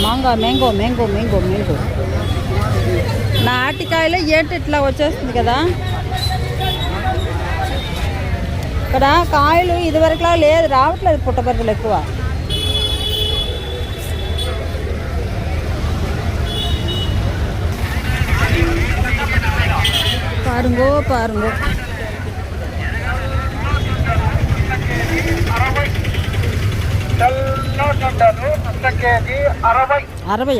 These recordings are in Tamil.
Mango mango mango mango mango నా ఆటికాయలు ఏంటి ఇట్లా వచ్చేస్తుంది కదా. ఇక్కడ కాయలు ఇదివరకులా లేదు, రావట్లేదు పుట్టబర్రెలు ఎక్కువ. పారుంగో పారుంగో 60.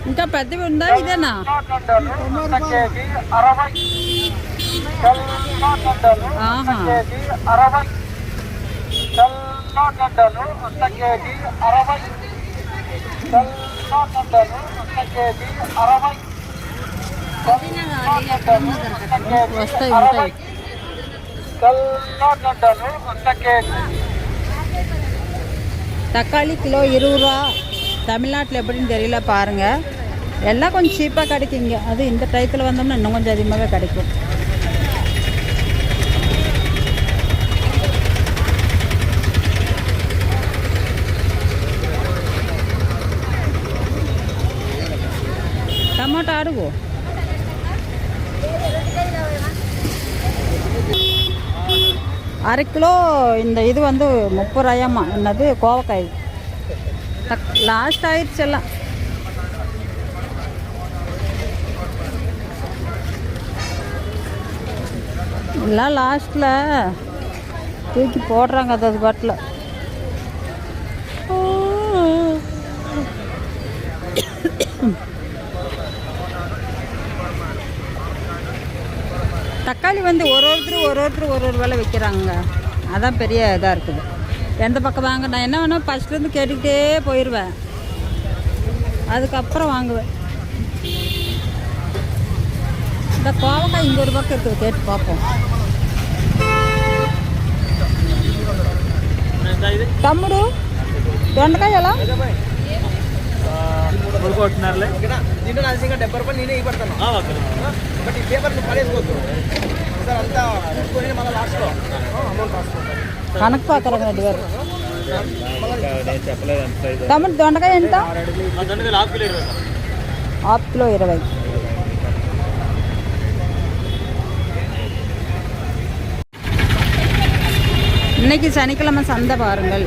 ఇంకా పెద్దవి ఉందా ఇదేనా? వస్తాయి ఉంటాయి. தக்காளி கிலோ 20 ரூபா. தமிழ்நாட்டில் எப்படின்னு தெரியல பாருங்க. எல்லாம் கொஞ்சம் சீப்பாக கிடைக்குங்க. அது இந்த டயத்தில் வந்தோம்னா இன்னும் கொஞ்சம் அதிகமாகவே கிடைக்கும். Tomato அருகோ 1/2 kilo. இந்த இது வந்து 30 ரூபாயாம்மா. என்னது கோவக்காய் லாஸ்ட் ஆயிடுச்சு எல்லாம். எல்லாம் லாஸ்ட்டில் தூக்கி போடுறாங்க அது பாட்டில். தக்காளி வந்து ஒருத்தர் ஒரு விலை விற்கிறாங்க. அதான் பெரிய இதாக இருக்குது. எந்த பக்கம் வாங்க நான் என்ன வேணும் ஃபஸ்ட்லேருந்து கேட்டுக்கிட்டே போயிடுவேன், அதுக்கப்புறம் வாங்குவேன். இந்த கோவக்காய் இங்கே ஒரு பக்கம் இருக்குது, கேட்டு பார்ப்போம். తమ్ముడు దొండకాయ ఎలా? కనకపాకరం రెడ్డి గారు. తమ్ముడు దొండకాయ ఎంత? ½ కిలో 20. இன்னைக்கு சனிக்கிழமை சந்தை பாருங்கள்.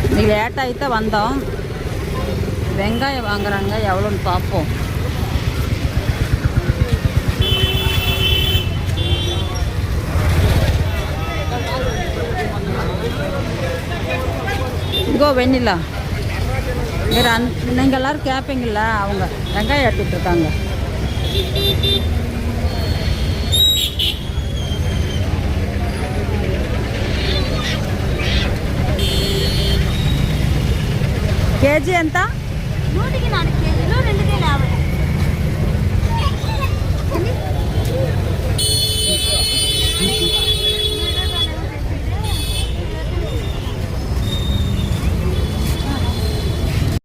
இன்னைக்கு லேட்டாகி தான் வந்தோம். வெங்காயம் வாங்குறாங்க, எவ்வளோன்னு பார்ப்போம். இங்கோ வெண்ணிலா வேறு நீங்கள் எல்லோரும் கேட்பீங்களா, அவங்க வெங்காயம் எடுத்துட்ருக்காங்க. కేజీ ఎంత?